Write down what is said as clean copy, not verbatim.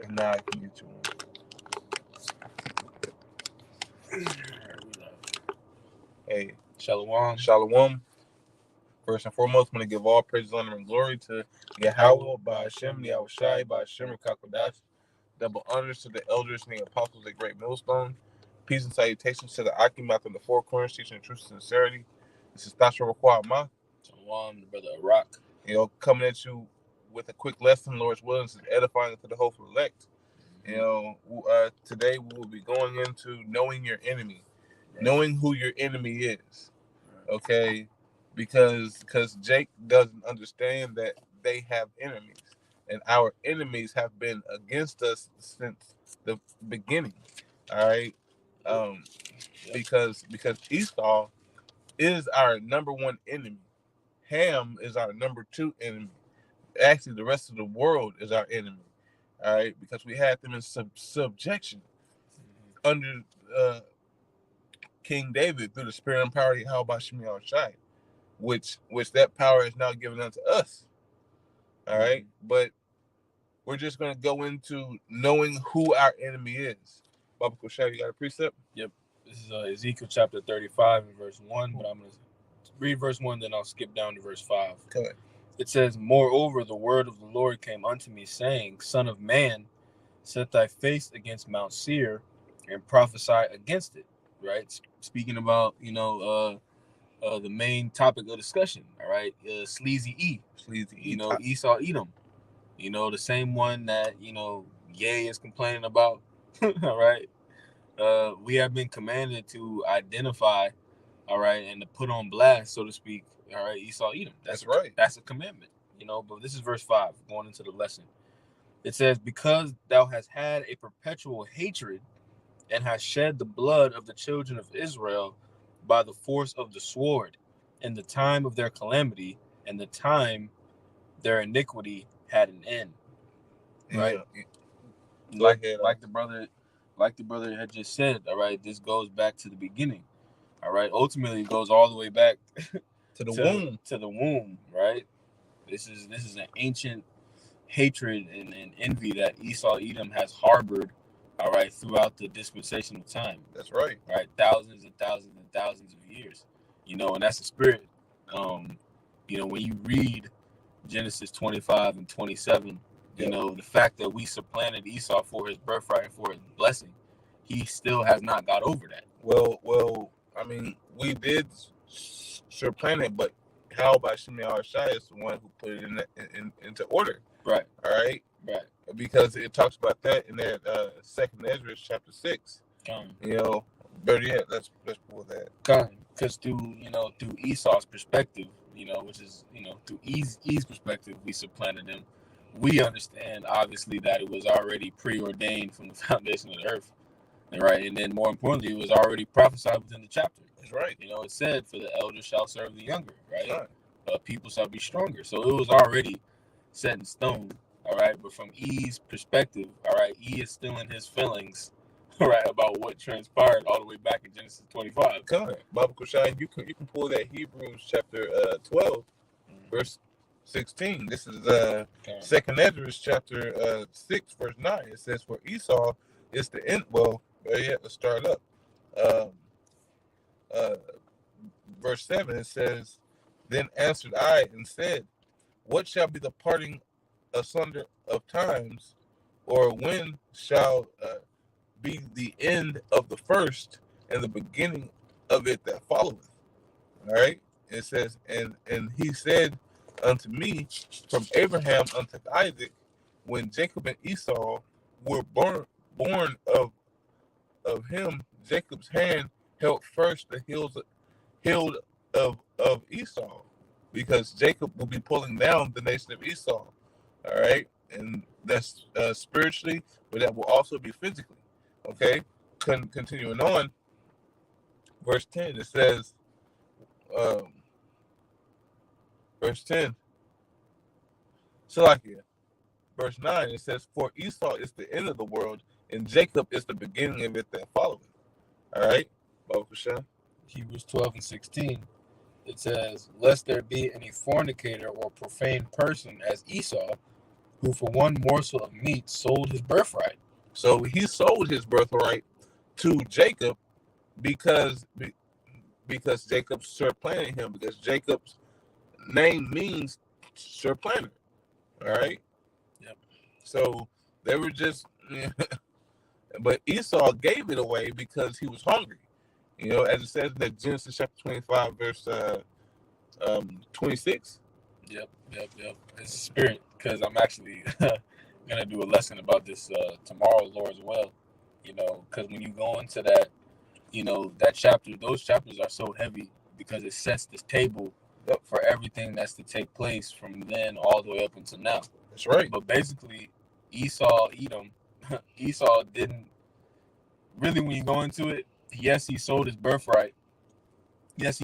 And now I can get you one. Hey, Shalom. Shalom. First and foremost, I'm going to give all praise, honor, and glory to Yahweh, by Hashem, Yahushai, by Hashem, Kakodash. Double honors to the elders and the apostles at Great Millstone. Peace and salutations to the Akimat and the Four Corners, teaching truth and sincerity. This is Tasha Rakwama. Shalom, the brother Iraq. Coming at you with a quick lesson, Lord's willing, is edifying to the hopeful elect. Today we will be going into knowing your enemy, knowing who your enemy is. Okay, because Jake doesn't understand that they have enemies, and our enemies have been against us since the beginning. All right, because Esau is our number one enemy. Ham is our number two enemy. Actually, the rest of the world is our enemy. All right, because we had them in subjection under King David through the spirit and power of Yahweh Shemi Shai, which that power is now given unto us. All right, but we're just going to go into knowing who our enemy is. Baba Kushai, you got a precept? Yep. This is Ezekiel chapter 35 and verse 1, but I'm going to read verse 1, then I'll skip down to verse 5. Okay. It says, "Moreover, the word of the Lord came unto me, saying, Son of man, set thy face against Mount Seir, and prophesy against it." Right? Speaking about, the main topic of discussion, all right? Sleazy E. Esau Edom. The same one that, Ye is complaining about, all right? We have been commanded to identify, all right, and to put on blast, so to speak, all right, Esau Edom. That's right. That's a commandment, but this is verse 5, going into the lesson. It says, "Because thou hast had a perpetual hatred and hast shed the blood of the children of Israel by the force of the sword in the time of their calamity and the time their iniquity had an end." Right? Yeah. Like the brother had just said, all right, this goes back to the beginning. All right. Ultimately it goes all the way back to the womb, right? This is an ancient hatred and envy that Esau Edom has harbored, all right, throughout the dispensation of time. That's right. Right, thousands and thousands and thousands of years. And that's the spirit. When you read Genesis 25 and 27, the fact that we supplanted Esau for his birthright and for his blessing, he still has not got over that. Well, I mean, we did supplant it, but how by Shemi Shai is the one who put it into order. Right. All right. Right. Because it talks about that in that Second Ezra chapter 6. But yeah, let's pull that. Because through Esau's perspective, which is through E's perspective, we supplanted him. We understand obviously that it was already preordained from the foundation of the earth, right? And then more importantly, it was already prophesied within the chapter. That's right. It said, "For the elder shall serve the younger," right? People shall be stronger. So it was already set in stone. All right, but from E's perspective, all right, E is still in his feelings, all right, about what transpired all the way back in Genesis 25. Baba Kushai, you can pull that Hebrews chapter 12, verse 16. This is Second Ezra chapter 6, verse 9. It says, "For Esau is the end." Well, let's start up. Verse 7, it says, "Then answered I and said, What shall be the parting asunder of times, or when shall be the end of the first and the beginning of it that followeth?" All right. It says, and he said unto me, From Abraham unto Isaac, when Jacob and Esau were born of him, Jacob's hand held first the hill of Esau, because Jacob will be pulling down the nation of Esau. All right, and that's spiritually, but that will also be physically. Okay, continuing on, verse 10, it says, verse 10, Salakia. Verse 9, it says, "For Esau is the end of the world, and Jacob is the beginning of it that followeth." All right, Baruch Hashem. Hebrews 12 and 16, it says, "Lest there be any fornicator or profane person as Esau, who for one morsel of meat sold his birthright. So he sold his birthright to Jacob because Jacob supplanted him, because Jacob's name means supplanter. All right. Yep. So they were just, but Esau gave it away because he was hungry. You know, as it says in that Genesis chapter 25, verse 26. Yep. It's a spirit, because I'm actually gonna do a lesson about this tomorrow, Lord's will. You know, because when you go into that, you know, that chapter, those chapters are so heavy because it sets the table for everything that's to take place from then all the way up until now. That's right. But basically, Esau didn't really, when you go into it, yes, he sold his birthright,